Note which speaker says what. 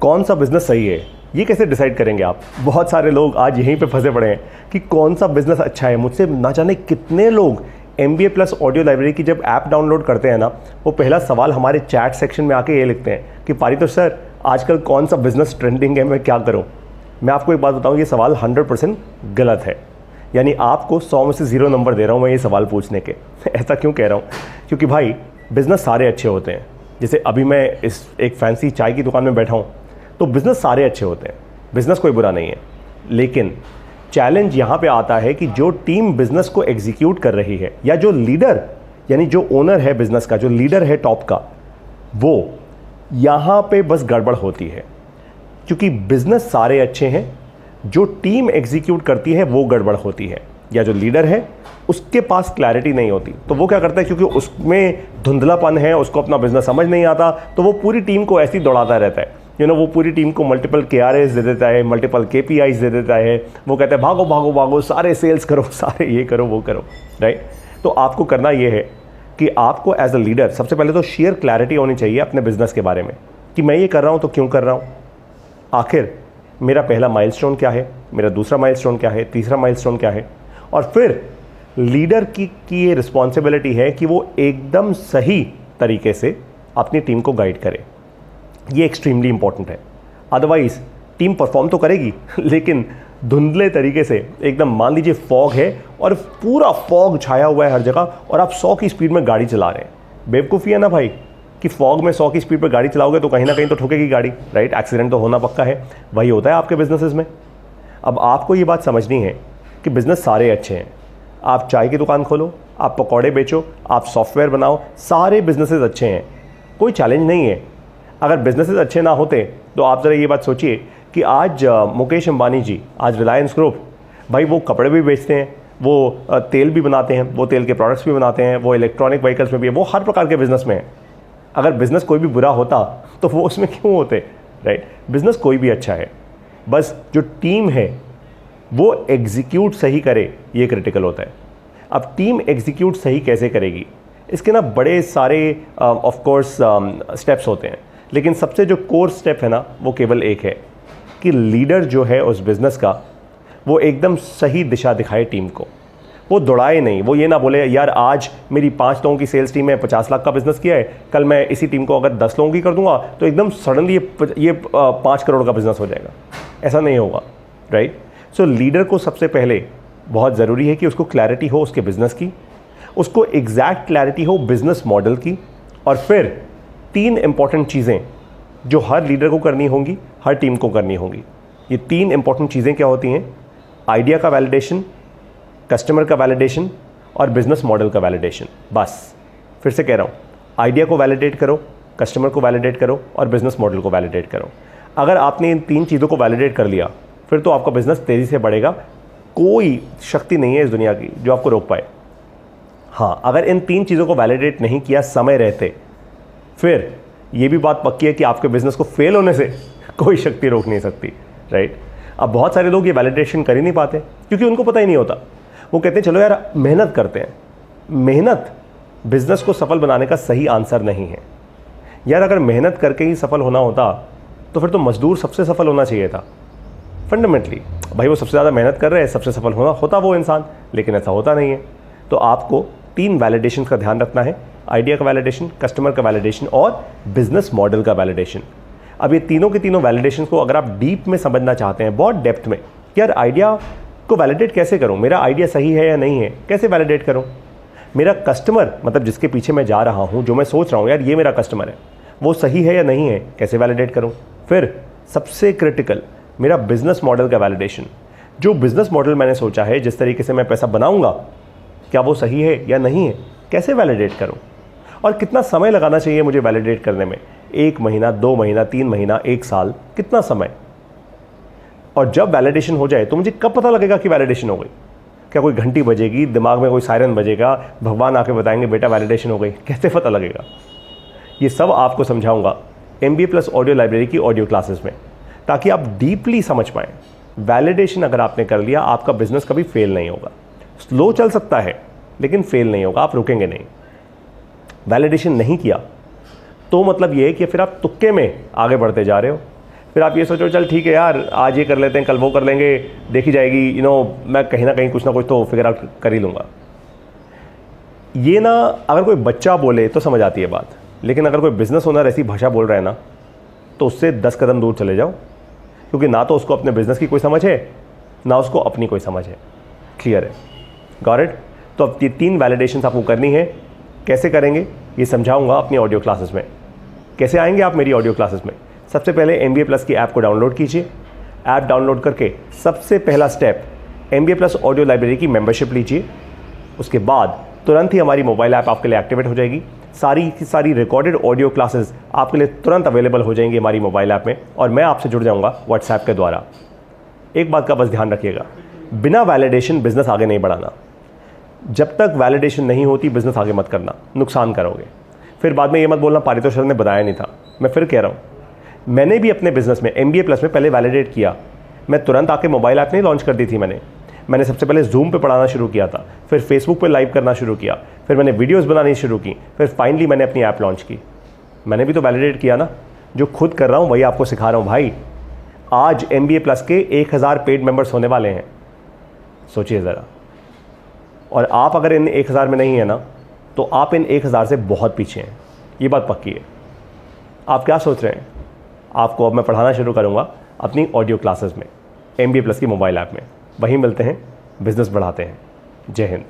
Speaker 1: कौन सा बिजनेस सही है ये कैसे डिसाइड करेंगे आप? बहुत सारे लोग आज यहीं पे फंसे पड़े हैं कि कौन सा बिजनेस अच्छा है। मुझसे ना जाने कितने लोग MBA प्लस ऑडियो लाइब्रेरी की जब ऐप डाउनलोड करते हैं ना, वो पहला सवाल हमारे चैट सेक्शन में आके ये लिखते हैं कि पारितोष सर आजकल कौन सा बिजनेस ट्रेंडिंग है, मैं क्या करूं? मैं आपको एक बात बताऊं, ये सवाल 100% गलत है। यानी आपको 100 में से 0 नंबर दे रहा हूं मैं ये सवाल पूछने के। ऐसा क्यों कह रहा हूं? क्योंकि भाई बिजनेस सारे अच्छे होते हैं। जैसे अभी मैं इस एक फैंसी चाय की दुकान में बैठा हूं, तो बिजनेस सारे अच्छे होते हैं, बिजनेस कोई बुरा नहीं है। लेकिन चैलेंज यहां पे आता है कि जो टीम बिजनेस को एग्जीक्यूट कर रही है, या जो लीडर यानी जो ओनर है बिजनेस का, जो लीडर है टॉप का, वो यहां पे बस गड़बड़ होती है। क्योंकि बिजनेस सारे अच्छे हैं, जो टीम एग्जीक्यूट करती है वो गड़बड़ होती है, या जो लीडर है उसके पास क्लैरिटी नहीं होती। तो वो क्या करता है, क्योंकि उसमें धुंधलापन है, उसको अपना बिजनेस समझ नहीं आता, तो वो पूरी टीम को ऐसे ही दौड़ाता रहता है। वो पूरी टीम को मल्टीपल KRAs दे देता है, मल्टीपल KPIs दे देता है। वो कहता है भागो भागो भागो, सारे सेल्स करो, सारे ये करो वो करो, राइट? तो आपको करना ये है कि आपको एज अ लीडर सबसे पहले तो शेयर क्लैरिटी होनी चाहिए अपने बिजनेस के बारे में कि मैं ये कर रहा हूँ तो क्यों कर रहा हूँ, आखिर मेरा पहला माइलस्टोन क्या है, मेरा दूसरा माइलस्टोन क्या है, तीसरा माइलस्टोन क्या है। और फिर लीडर की ये रिस्पॉन्सिबिलिटी है कि वो एकदम सही तरीके से अपनी टीम को गाइड करे। ये एक्सट्रीमली इंपॉर्टेंट है। अदरवाइज टीम परफॉर्म तो करेगी लेकिन धुंधले तरीके से, एकदम मान लीजिए फॉग है और पूरा फॉग छाया हुआ है हर जगह और आप 100 की स्पीड में गाड़ी चला रहे हैं। बेवकूफ़ी है ना भाई कि फॉग में 100 की स्पीड पर गाड़ी चलाओगे तो कहीं ना कहीं तो ठोकेगी गाड़ी, राइट? एक्सीडेंट तो होना पक्का है। वही होता है आपके बिजनेसेस में। अब आपको ये बात समझनी है कि बिजनेस सारे अच्छे हैं। आप चाय की दुकान खोलो, आप पकौड़े बेचो, आप सॉफ्टवेयर बनाओ, सारे बिजनेसेस अच्छे हैं, कोई चैलेंज नहीं है। अगर बिजनेसेस अच्छे ना होते तो आप ज़रा ये बात सोचिए कि आज मुकेश अंबानी जी, आज रिलायंस ग्रुप, भाई वो कपड़े भी बेचते हैं, वो तेल भी बनाते हैं, वो तेल के प्रोडक्ट्स भी बनाते हैं, वो इलेक्ट्रॉनिक व्हीकल्स में भी है, वो हर प्रकार के बिजनेस में है। अगर बिजनेस कोई भी बुरा होता तो वो उसमें क्यों होते, राइट? बिजनेस कोई भी अच्छा है, बस जो टीम है वो एग्जीक्यूट सही करे, ये क्रिटिकल होता है। अब टीम एग्जीक्यूट सही कैसे करेगी, इसके ना बड़े सारे ऑफ कोर्स स्टेप्स होते हैं, लेकिन सबसे जो कोर स्टेप है ना वो केवल एक है कि लीडर जो है उस बिज़नेस का, वो एकदम सही दिशा दिखाए टीम को। वो दौड़ाए नहीं, वो ये ना बोले यार आज मेरी 5 लोगों की सेल्स टीम है, 50 लाख का बिजनेस किया है, कल मैं इसी टीम को अगर 10 लोगों की कर दूंगा तो एकदम सडनली ये 5 करोड़ का बिजनेस हो जाएगा। ऐसा नहीं होगा, राइट? सो लीडर को सबसे पहले बहुत ज़रूरी है कि उसको क्लैरिटी हो उसके बिजनेस की, उसको एग्जैक्ट क्लैरिटी हो बिजनेस मॉडल की, और फिर 3 इंपॉर्टेंट चीज़ें जो हर लीडर को करनी होंगी, हर टीम को करनी होंगी। ये 3 इंपॉर्टेंट चीज़ें क्या होती हैं? आइडिया का वैलिडेशन, कस्टमर का वैलिडेशन और बिजनेस मॉडल का वैलिडेशन। बस फिर से कह रहा हूँ, आइडिया को वैलिडेट करो, कस्टमर को वैलिडेट करो और बिजनेस मॉडल को वैलिडेट करो। अगर आपने इन 3 चीज़ों को वैलिडेट कर लिया फिर तो आपका बिजनेस तेज़ी से बढ़ेगा। कोई शक्ति नहीं है इस दुनिया की जो आपको रोक पाए। हाँ, अगर इन 3 चीज़ों को वैलिडेट नहीं किया समय रहते, फिर ये भी बात पक्की है कि आपके बिजनेस को फेल होने से कोई शक्ति रोक नहीं सकती, राइट? अब बहुत सारे लोग ये वैलिडेशन कर ही नहीं पाते क्योंकि उनको पता ही नहीं होता। वो कहते हैं चलो यार मेहनत करते हैं। मेहनत बिजनेस को सफल बनाने का सही आंसर नहीं है यार। अगर मेहनत करके ही सफल होना होता तो फिर तो मजदूर सबसे सफल होना चाहिए था फंडामेंटली। भाई वो सबसे ज़्यादा मेहनत कर रहे हैं, सबसे सफल होता वो इंसान, लेकिन ऐसा होता नहीं है। तो आपको 3 वैलिडेशन का ध्यान रखना है, आइडिया का वैलिडेशन, कस्टमर का वैलिडेशन और बिजनेस मॉडल का वैलिडेशन। अब ये तीनों के तीनों वैलिडेशन को अगर आप डीप में समझना चाहते हैं, बहुत डेप्थ में, यार आइडिया को वैलिडेट कैसे करूं, मेरा आइडिया सही है या नहीं है, कैसे वैलिडेट करूं? मेरा कस्टमर, मतलब जिसके पीछे मैं जा रहा हूं, जो मैं सोच रहा हूं यार ये मेरा कस्टमर है, वो सही है या नहीं है, कैसे वैलिडेट करूं? फिर सबसे क्रिटिकल, मेरा बिजनेस मॉडल का वैलिडेशन। जो बिजनेस मॉडल मैंने सोचा है, जिस तरीके से मैं पैसा बनाऊंगा, क्या वो सही है या नहीं है, कैसे वैलिडेट करूं? और कितना समय लगाना चाहिए मुझे वैलिडेट करने में? 1 महीना, 2 महीना, 3 महीना, 1 साल, कितना समय? और जब वैलिडेशन हो जाए तो मुझे कब पता लगेगा कि वैलिडेशन हो गई? क्या कोई घंटी बजेगी, दिमाग में कोई सायरन बजेगा, भगवान आके बताएंगे बेटा वैलिडेशन हो गई? कैसे पता लगेगा? ये सब आपको समझाऊंगा MBA प्लस ऑडियो लाइब्रेरी की ऑडियो क्लासेस में, ताकि आप डीपली समझ पाएं। वैलिडेशन अगर आपने कर लिया, आपका बिजनेस कभी फेल नहीं होगा। स्लो चल सकता है लेकिन फेल नहीं होगा, आप रुकेंगे नहीं। वैलिडेशन नहीं किया तो मतलब ये है कि फिर आप तुक्के में आगे बढ़ते जा रहे हो। फिर आप ये सोचो चल ठीक है यार, आज ये कर लेते हैं, कल वो कर लेंगे, देखी जाएगी, मैं कहीं ना कहीं कुछ ना कुछ तो फिगर आउट कर ही लूँगा। ये ना अगर कोई बच्चा बोले तो समझ आती है बात, लेकिन अगर कोई बिज़नेस ओनर ऐसी भाषा बोल रहा है ना, तो उससे 10 कदम दूर चले जाओ, क्योंकि ना तो उसको अपने बिज़नेस की कोई समझ है, ना उसको अपनी कोई समझ है। क्लियर है? Got it? तो अब ये 3 वैलिडेशंस आपको करनी है। कैसे करेंगे ये समझाऊंगा अपनी ऑडियो क्लासेस में। कैसे आएंगे आप मेरी ऑडियो क्लासेस में? सबसे पहले MBA प्लस की ऐप को डाउनलोड कीजिए। ऐप डाउनलोड करके सबसे पहला step MBA plus audio library की मेंबरशिप लीजिए। उसके बाद तुरंत ही हमारी मोबाइल ऐप आपके लिए एक्टिवेट हो जाएगी। सारी की सारी रिकॉर्डेड ऑडियो क्लासेस आपके लिए तुरंत अवेलेबल हो जाएंगी हमारी मोबाइल ऐप में, और मैं आपसे जुड़ जाऊंगा व्हाट्सएप के द्वारा। एक बात का बस ध्यान रखिएगा, बिना वैलिडेशन बिजनेस आगे नहीं बढ़ाना। जब तक वैलिडेशन नहीं होती बिजनेस आगे मत करना, नुकसान करोगे। फिर बाद में ये मत बोलना पारितोष सर ने बताया नहीं था। मैं फिर कह रहा हूँ, मैंने भी अपने बिजनेस में MBA प्लस में पहले वैलिडेट किया। मैं तुरंत आके मोबाइल ऐप नहीं लॉन्च कर दी थी। मैंने सबसे पहले जूम पे पढ़ाना शुरू किया था, फिर फेसबुक पे लाइव करना शुरू किया, फिर मैंने वीडियोस बनानी शुरू की, फिर फाइनली मैंने अपनी ऐप लॉन्च की। मैंने भी तो वैलिडेट किया ना। जो खुद कर रहा हूँ वही आपको सिखा रहा हूँ भाई। आज MBA प्लस के 1000 पेड मेंबर्स होने वाले हैं, सोचिए ज़रा। और आप अगर इन 1000 में नहीं है ना, तो आप इन 1000 से बहुत पीछे हैं, ये बात पक्की है। आप क्या सोच रहे हैं? आपको अब मैं पढ़ाना शुरू करूँगा अपनी ऑडियो क्लासेस में, MBA प्लस की मोबाइल ऐप में। वहीं मिलते हैं, बिजनेस बढ़ाते हैं। जय हिंद।